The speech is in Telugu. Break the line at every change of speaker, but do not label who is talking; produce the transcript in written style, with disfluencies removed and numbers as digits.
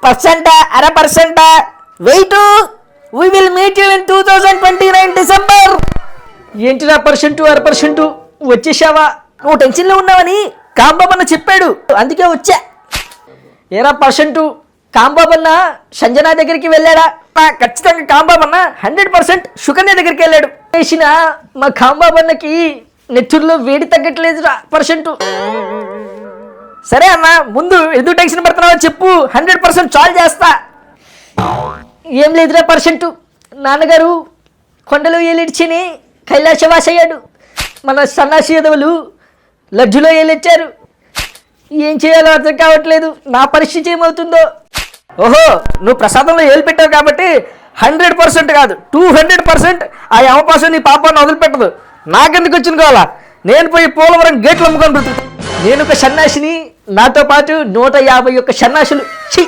పర్సెంటా అర పర్సెంటా wait we will meet you in 2029 December.
ఏంటిరా పర్సెంటు అర పర్సెంటు వచ్చేసావా?
నువ్వు టెన్షన్లో ఉన్నావని కాంబాబన్న చెప్పాడు, అందుకే వచ్చా.
ఏరా పర్సెంటు కాంబాబన్న సంజన దగ్గరికి వెళ్ళాడా?
ఖచ్చితంగా కాంబాబన్న 100% సుకన్య దగ్గరికి వెళ్ళాడు.
చేసిన మా కాంబాబన్నకి నెత్తుర్లో వేడి తగ్గట్లేదురా పర్సెంటు.
సరే అన్న, ముందు ఎందుకు టెన్షన్ పడుతున్నావో చెప్పు, 100% సాల్వ్ చేస్తా.
ఏం లేదురా పర్సెంటు, నాన్నగారు కొండలో ఏలిడ్చిని కైలాసవాస అయ్యాడు. మన సన్నాసి యదవులు లడ్జులో ఏలిచ్చారు. ఏం చేయాలో అర్థం కావట్లేదు. నా పరిస్థితి ఏమవుతుందో.
ఓహో, నువ్వు ప్రసాదంలో ఏలు పెట్టావు కాబట్టి 100% కాదు 200% ఆ అవకాశం నీ పాపాన్ని వదిలిపెట్టదు. నాకెందుకు వచ్చిన కావాలా? నేను పోయి పోలవరం గేట్లు అమ్ముకొని బ్రతుకుతా.
నేను ఒక సన్నాసిని, నాతో పాటు 151 సన్నాసులు. ఛీ!